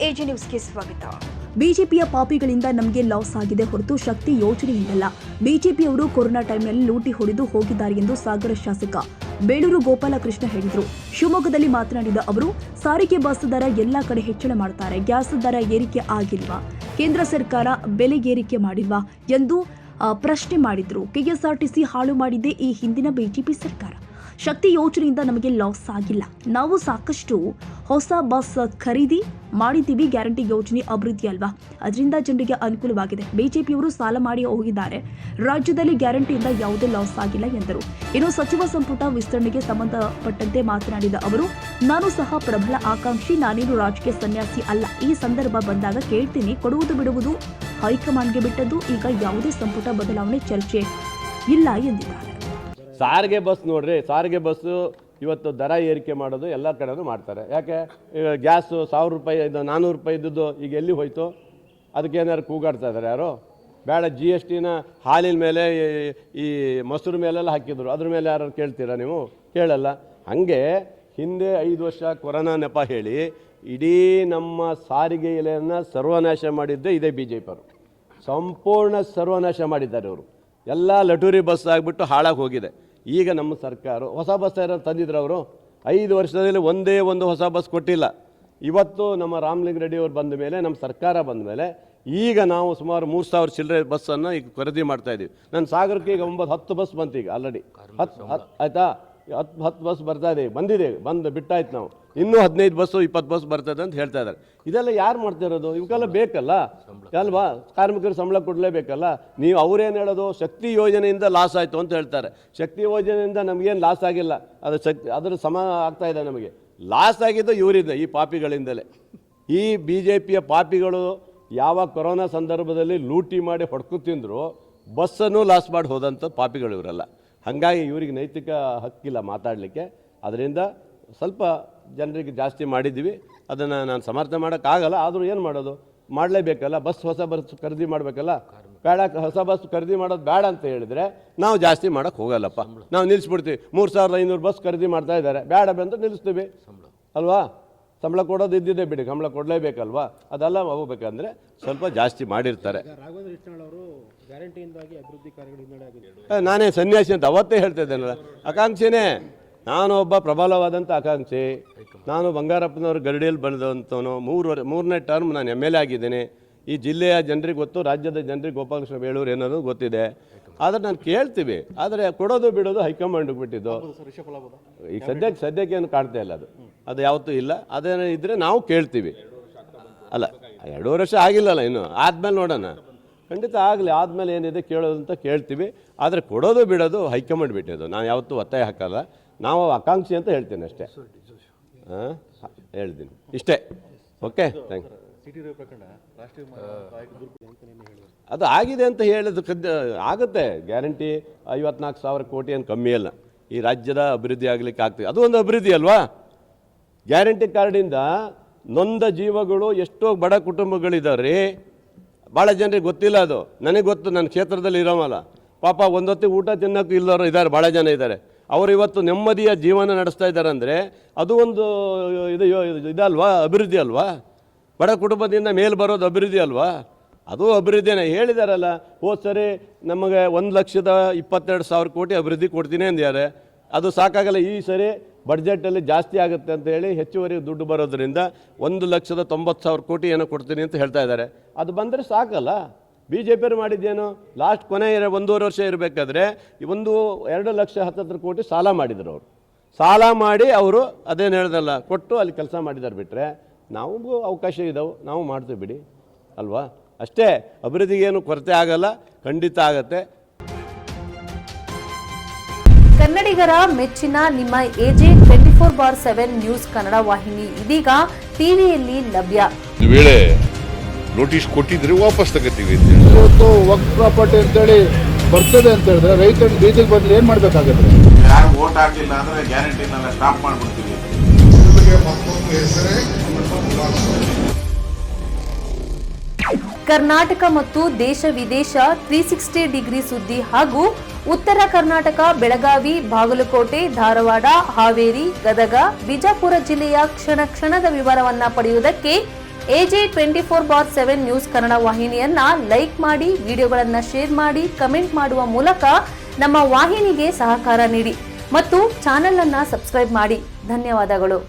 AG ನ್ಯೂಸ್ಗೆ ಸ್ವಾಗತ. ಬಿಜೆಪಿಯ ಪಾಪಿಗಳಿಂದ ನಮಗೆ ಲಾಸ್ ಆಗಿದೆ ಹೊರತು ಶಕ್ತಿ ಯೋಜನೆಯಿಂದಲ್ಲ. ಬಿಜೆಪಿಯವರು ಕೊರೋನಾ ಟೈಮ್ನಲ್ಲಿ ಲೂಟಿ ಹೊಡೆದು ಹೋಗಿದ್ದಾರೆ ಎಂದು ಸಾಗರ ಶಾಸಕ ಬೇಳೂರು ಗೋಪಾಲಕೃಷ್ಣ ಹೇಳಿದರು. ಶಿವಮೊಗ್ಗದಲ್ಲಿ ಮಾತನಾಡಿದ ಅವರು, ಸಾರಿಗೆ ಬಸ್ ದರ ಎಲ್ಲಾ ಕಡೆ ಹೆಚ್ಚಳ ಮಾಡ್ತಾರೆ, ಗ್ಯಾಸ್ ದರ ಏರಿಕೆ ಆಗಿಲ್ವಾ, ಕೇಂದ್ರ ಸರ್ಕಾರ ಬೆಲೆ ಏರಿಕೆ ಮಾಡಿಲ್ವಾ ಎಂದು ಪ್ರಶ್ನೆ ಮಾಡಿದ್ರು. ಕೆಎಸ್ಆರ್ಟಿಸಿ ಹಾಳು ಮಾಡಿದ್ದೇ ಈ ಹಿಂದಿನ ಬಿಜೆಪಿ ಸರ್ಕಾರ. ಶಕ್ತಿ ಯೋಜನೆಯಿಂದ ನಮಗೆ ಲಾಸ್ ಆಗಿಲ್ಲ. ನಾವು ಸಾಕಷ್ಟು ಹೊಸ ಬಸ್ ಖರೀದಿ ಮಾಡಿದ್ದೀವಿ. ಗ್ಯಾರಂಟಿ ಯೋಜನೆ ಅಭಿವೃದ್ಧಿ ಅಲ್ವಾ, ಅದರಿಂದ ಜನರಿಗೆ ಅನುಕೂಲವಾಗಿದೆ. ಬಿಜೆಪಿಯವರು ಸಾಲ ಮಾಡಿ ಹೋಗಿದ್ದಾರೆ. ರಾಜ್ಯದಲ್ಲಿ ಗ್ಯಾರಂಟಿಯಿಂದ ಯಾವುದೇ ಲಾಸ್ ಆಗಿಲ್ಲ ಎಂದರು. ಇನ್ನು ಸಚಿವ ಸಂಪುಟ ವಿಸ್ತರಣೆಗೆ ಸಂಬಂಧಪಟ್ಟಂತೆ ಮಾತನಾಡಿದ ಅವರು, ನಾನು ಸಹ ಪ್ರಬಲ ಆಕಾಂಕ್ಷಿ, ನಾನೇನು ರಾಜಕೀಯ ಸನ್ಯಾಸಿ ಅಲ್ಲ. ಈ ಸಂದರ್ಭ ಬಂದಾಗ ಕೇಳ್ತೀನಿ, ಕೊಡುವುದು ಬಿಡುವುದು ಹೈಕಮಾಂಡ್ಗೆ ಬಿಟ್ಟದ್ದು. ಈಗ ಯಾವುದೇ ಸಂಪುಟ ಬದಲಾವಣೆ ಚರ್ಚೆ ಇಲ್ಲ ಎಂದಿದ್ದಾರೆ. ಸಾರಿಗೆ ಬಸ್ ನೋಡ್ರಿ, ಸಾರಿಗೆ ಬಸ್ಸು ಇವತ್ತು ದರ ಏರಿಕೆ ಮಾಡೋದು ಎಲ್ಲ ಕಡೆನೂ ಮಾಡ್ತಾರೆ. ಯಾಕೆ ಗ್ಯಾಸು 1000 ರೂಪಾಯಿ 400 ರೂಪಾಯಿ ಇದ್ದದ್ದು ಈಗ ಎಲ್ಲಿ ಹೋಯ್ತು? ಅದಕ್ಕೆ ಏನಾದ್ರು ಕೂಗಾಡ್ತಾ ಇದ್ದಾರೆ ಯಾರು? ಬೇಡ, GSTನ ಹಾಲಿನ ಮೇಲೆ ಈ ಮೊಸರು ಮೇಲೆಲ್ಲ ಹಾಕಿದ್ರು, ಅದ್ರ ಮೇಲೆ ಯಾರು ಕೇಳ್ತೀರಾ ನೀವು? ಕೇಳಲ್ಲ. ಹಾಗೆ ಹಿಂದೆ 5 ವರ್ಷ ಕೊರೋನಾ ನೆಪ ಹೇಳಿ ಇಡೀ ನಮ್ಮ ಸಾರಿಗೆ ಎಲೆಯನ್ನು ಸರ್ವನಾಶ ಮಾಡಿದ್ದೇ ಇದೇ BJP ಅವರು. ಸಂಪೂರ್ಣ ಸರ್ವನಾಶ ಮಾಡಿದ್ದಾರೆ ಅವರು. ಎಲ್ಲ ಲಟೂರಿ ಬಸ್ ಆಗಿಬಿಟ್ಟು ಹಾಳಾಗಿ ಹೋಗಿದೆ. ಈಗ ನಮ್ಮ ಸರ್ಕಾರ ಹೊಸ ಬಸ್ ಯಾರು ತಂದಿದ್ರು? ಅವರು 5 ವರ್ಷದಲ್ಲಿ ಒಂದೇ ಒಂದು ಹೊಸ ಬಸ್ ಕೊಟ್ಟಿಲ್ಲ. ಇವತ್ತು ನಮ್ಮ ರಾಮಲಿಂಗ ರೆಡ್ಡಿ ಅವರು ಬಂದ ಮೇಲೆ, ನಮ್ಮ ಸರ್ಕಾರ ಬಂದ ಮೇಲೆ ಈಗ ನಾವು ಸುಮಾರು 3000 ಚಿಲ್ಲರೆ ಬಸ್ಸನ್ನು ಈಗ ಖರೀದಿ ಮಾಡ್ತಾಯಿದ್ದೀವಿ. ನನ್ನ ಸಾಗರಕ್ಕೆ ಈಗ 10 ಬಸ್ ಬಂತು. ಈಗ ಆಲ್ರೆಡಿ 10 ಆಯಿತಾ, 10 ಬಸ್ ಬರ್ತಾ ಇದೆ, ಬಂದು ಬಿಟ್ಟಾಯ್ತು. ನಾವು ಇನ್ನೂ 15 ಬಸ್ಸು 20 ಬಸ್ ಬರ್ತದೆ ಅಂತ ಹೇಳ್ತಾ ಇದ್ದಾರೆ. ಇದೆಲ್ಲ ಯಾರು ಮಾಡ್ತಿರೋದು? ಇವಕ್ಕೆಲ್ಲ ಬೇಕಲ್ಲ ಅಲ್ವಾ? ಕಾರ್ಮಿಕರು ಸಂಬಳ ಕೊಡಲೇಬೇಕಲ್ಲ. ನೀವು ಅವ್ರೇನು ಹೇಳೋದು? ಶಕ್ತಿ ಯೋಜನೆಯಿಂದ ಲಾಸ್ ಆಯಿತು ಅಂತ ಹೇಳ್ತಾರೆ. ಶಕ್ತಿ ಯೋಜನೆಯಿಂದ ನಮಗೇನು ಲಾಸ್ ಆಗಿಲ್ಲ, ಅದು ಅದರ ಸಮ ಆಗ್ತಾ ಇದೆ. ನಮಗೆ ಲಾಸ್ ಆಗಿದ್ದು ಇವರಿಂದ, ಈ ಪಾಪಿಗಳಿಂದಲೇ. ಈ BJPಯ ಪಾಪಿಗಳು ಯಾವ ಕೊರೋನಾ ಸಂದರ್ಭದಲ್ಲಿ ಲೂಟಿ ಮಾಡಿ ಹೊಡ್ಕು ತಿಂದರು, ಬಸ್ಸನ್ನು ಲಾಸ್ ಮಾಡಿ ಹೋದಂಥ ಪಾಪಿಗಳು ಇವರೆಲ್ಲ. ಹಾಗಾಗಿ ಇವರಿಗೆ ನೈತಿಕ ಹಕ್ಕಿಲ್ಲ ಮಾತಾಡಲಿಕ್ಕೆ. ಅದರಿಂದ ಸ್ವಲ್ಪ ಜನರಿಗೆ ಜಾಸ್ತಿ ಮಾಡಿದ್ದೀವಿ. ಅದನ್ನು ನಾನು ಸಮರ್ಥನೆ ಮಾಡೋಕ್ಕಾಗಲ್ಲ. ಆದರೂ ಏನು ಮಾಡೋದು? ಮಾಡಲೇಬೇಕಲ್ಲ. ಹೊಸ ಬಸ್ ಖರೀದಿ ಮಾಡಬೇಕಲ್ಲ. ಬೇಡ, ಹೊಸ ಬಸ್ ಖರೀದಿ ಮಾಡೋದು ಬೇಡ ಅಂತ ಹೇಳಿದರೆ ನಾವು ಜಾಸ್ತಿ ಮಾಡೋಕ್ಕೆ ಹೋಗಲ್ಲಪ್ಪ. ನಾವು ನಿಲ್ಲಿಸ್ಬಿಡ್ತೀವಿ. 3500 ಬಸ್ ಖರೀದಿ ಮಾಡ್ತಾ ಇದ್ದಾರೆ, ಬೇಡ ಬಂದು ನಿಲ್ಲಿಸ್ತೀವಿ ಅಲ್ವಾ? ಸಂಬಳ ಕೊಡೋದು ಇದ್ದಿದ್ದೇ ಬಿಡಿ, ಸಂಬಳ ಕೊಡಲೇಬೇಕಲ್ವಾ? ಅದೆಲ್ಲ ಹೋಗ್ಬೇಕಂದ್ರೆ ಸ್ವಲ್ಪ ಜಾಸ್ತಿ ಮಾಡಿರ್ತಾರೆ. ನಾನೇ ಸನ್ಯಾಸಿ ಅಂತ ಅವತ್ತೇ ಹೇಳ್ತಾ ಇದ್ದೇನಲ್ಲ, ಆಕಾಂಕ್ಷಿನೇ. ನಾನು ಒಬ್ಬ ಪ್ರಬಲವಾದಂಥ ಆಕಾಂಕ್ಷಿ. ನಾನು ಬಂಗಾರಪ್ಪನವ್ರ ಗರಡಿಯಲ್ಲಿ ಬಂದಂಥವನು. ಮೂರನೇ ಟರ್ಮ್ ನಾನು MLA ಆಗಿದ್ದೇನೆ. ಈ ಜಿಲ್ಲೆಯ ಜನರಿಗೆ ಗೊತ್ತು, ರಾಜ್ಯದ ಜನರಿಗೆ ಗೋಪಾಲಕೃಷ್ಣ ಬೇಳೂರು ಏನನ್ನೋದು ಗೊತ್ತಿದೆ. ಆದರೆ ನಾನು ಕೇಳ್ತೀವಿ, ಆದರೆ ಕೊಡೋದು ಬಿಡೋದು ಹೈಕಮಾಂಡ್ಗೆ ಬಿಟ್ಟಿದ್ದು. ಈಗ ಸದ್ಯಕ್ಕೆ ಏನು ಕಾಣ್ತಾ ಇಲ್ಲ. ಅದು ಯಾವತ್ತೂ ಇಲ್ಲ. ಅದೇನೋ ಇದ್ದರೆ ನಾವು ಕೇಳ್ತೀವಿ. ಅಲ್ಲ, 2 ವರ್ಷ ಆಗಿಲ್ಲಲ್ಲ ಇನ್ನು, ಆದಮೇಲೆ ನೋಡೋಣ. ಖಂಡಿತ ಆಗಲಿ, ಆದಮೇಲೆ ಏನಿದೆ ಕೇಳೋದು ಅಂತ ಕೇಳ್ತೀವಿ. ಆದರೆ ಕೊಡೋದು ಬಿಡೋದು ಹೈಕಮಾಂಡ್ ಬಿಟ್ಟಿದ್ದು. ನಾನು ಯಾವತ್ತೂ ಒತ್ತಾಯ ಹಾಕಲ್ಲ. ನಾವು ಆಕಾಂಕ್ಷಿ ಅಂತ ಹೇಳ್ತೀನಿ ಅಷ್ಟೇ. ಹೇಳ್ತೀನಿ ಇಷ್ಟೇ. Okay, thank you. ಅದು ಆಗಿದೆ ಅಂತ ಹೇಳೋದು ಆಗುತ್ತೆ. ಗ್ಯಾರಂಟಿ 54,000 ಕೋಟಿ ಏನು ಕಮ್ಮಿ ಅಲ್ಲ. ಈ ರಾಜ್ಯದ ಅಭಿವೃದ್ಧಿ ಆಗಲಿಕ್ಕೆ ಆಗ್ತದೆ. ಅದು ಒಂದು ಅಭಿವೃದ್ಧಿ ಅಲ್ವಾ? ಗ್ಯಾರಂಟಿ ಕಾರ್ಡಿಂದ ನೊಂದ ಜೀವಗಳು ಎಷ್ಟೋ ಬಡ ಕುಟುಂಬಗಳಿದ್ದಾರೆ. ಭಾಳ ಜನರಿಗೆ ಗೊತ್ತಿಲ್ಲ ಅದು. ನನಗೆ ಗೊತ್ತು, ನನ್ನ ಕ್ಷೇತ್ರದಲ್ಲಿ ಇರೋಮಲ್ಲ. ಪಾಪ ಒಂದೊತ್ತಿಗೆ ಊಟ ತಿನ್ನೋಕ್ಕೂ ಇಲ್ಲವರು ಇದ್ದಾರೆ, ಭಾಳ ಜನ ಇದ್ದಾರೆ. ಅವರು ಇವತ್ತು ನೆಮ್ಮದಿಯ ಜೀವನ ನಡೆಸ್ತಾ ಇದ್ದಾರೆ ಅಂದರೆ ಅದು ಒಂದು ಇದಲ್ವಾ? ಅಭಿವೃದ್ಧಿ ಅಲ್ವಾ? ಬಡ ಕುಟುಂಬದಿಂದ ಮೇಲೆ ಬರೋದು ಅಭಿವೃದ್ಧಿ ಅಲ್ವಾ? ಅದು ಅಭಿವೃದ್ಧಿನೇ. ಹೇಳಿದಾರಲ್ಲ, ಹೋದ ಸರಿ ನಮಗೆ 1,22,000 ಕೋಟಿ ಅಭಿವೃದ್ಧಿ ಕೊಡ್ತೀನಿ ಅಂದಿದ್ದಾರೆ. ಅದು ಸಾಕಾಗಲ್ಲ. ಈ ಸರಿ ಬಡ್ಜೆಟಲ್ಲಿ ಜಾಸ್ತಿ ಆಗುತ್ತೆ ಅಂತ ಹೇಳಿ ಹೆಚ್ಚುವರಿ ದುಡ್ಡು ಬರೋದ್ರಿಂದ 1,90,000 ಕೋಟಿ ಏನೋ ಕೊಡ್ತೀನಿ ಅಂತ ಹೇಳ್ತಾ ಇದ್ದಾರೆ. ಅದು ಬಂದರೆ ಸಾಕಲ್ಲ. BJPಯವರು ಮಾಡಿದ್ದೇನು? ಲಾಸ್ಟ್ ಕೊನೆ 1.5 ವರ್ಷ ಇರಬೇಕಾದ್ರೆ 2 ಲಕ್ಷ 10 ಕೋಟಿ ಸಾಲ ಮಾಡಿದರು. ಅವರು ಸಾಲ ಮಾಡಿ ಅವರು ಅದೇನು ಹೇಳ್ದಲ್ಲ ಕೊಟ್ಟು ಅಲ್ಲಿ ಕೆಲಸ ಮಾಡಿದ್ದಾರೆ. ಬಿಟ್ಟರೆ ನಾವು ಅವಕಾಶ ಇದ್ದಾವೆ, ನಾವು ಮಾಡ್ತೀವಿ ಬಿಡಿ ಅಲ್ವಾ? ಅಷ್ಟೇ. ಅಭಿವೃದ್ಧಿಗೇನು ಕೊರತೆ ಆಗಲ್ಲ, ಖಂಡಿತ ಆಗತ್ತೆ. ಕನ್ನಡಿಗರ ಮೆಚ್ಚಿನ ನಿಮ್ಮ AJ 24/7 ನ್ಯೂಸ್ ಕನ್ನಡ ವಾಹಿನಿ ಇದೀಗ ಟಿವಿಯಲ್ಲಿ ಲಭ್ಯ. ವೇಳೆ ನೋಟಿಸ್ ಕೊಟ್ಟಿದ್ರೆ ವಾಪಸ್ ತಗೋತೀವಿ. ಇವತ್ತು ವಕ್ಫ್ ಪ್ರಾಪರ್ಟಿ ಅಂತೇಳಿ ಬರ್ತದೆ ಅಂತ ಹೇಳಿದ್ರೆ ರೈತರು ಬೀದಿಗೆ ಬಂದು ಏನು ಮಾಡಬೇಕಾಗುತ್ತೆ? ಯಾರು ವೋಟ್ ಹಾಕಿಲ್ಲ ಅಂದ್ರೆ ಗ್ಯಾರಂಟಿನೆಲ್ಲ ಸ್ಟಾಪ್ ಮಾಡ್ಬಿಡ್ತೀವಿ. ಕರ್ನಾಟಕ ಮತ್ತು ದೇಶ ವಿದೇಶ 360 ಡಿಗ್ರಿ ಸುದ್ದಿ ಹಾಗೂ ಉತ್ತರ ಕರ್ನಾಟಕ, ಬೆಳಗಾವಿ, ಬಾಗಲಕೋಟೆ, ಧಾರವಾಡ, ಹಾವೇರಿ, ಗದಗ, ಬಿಜಾಪುರ ಜಿಲ್ಲೆಯ ಕ್ಷಣ ಕ್ಷಣದ ವಿವರವನ್ನ ಪಡೆಯುವುದಕ್ಕೆ AJ 24/7 ನ್ಯೂಸ್ ಕನ್ನಡ ವಾಹಿನಿಯನ್ನ ಲೈಕ್ ಮಾಡಿ, ವಿಡಿಯೋಗಳನ್ನ ಶೇರ್ ಮಾಡಿ, ಕಮೆಂಟ್ ಮಾಡುವ ಮೂಲಕ ನಮ್ಮ ವಾಹಿನಿಗೆ ಸಹಕಾರ ನೀಡಿ ಮತ್ತು ಚಾನೆಲ್ ಅನ್ನ ಸಬ್ಸ್ಕ್ರೈಬ್ ಮಾಡಿ. ಧನ್ಯವಾದಗಳು.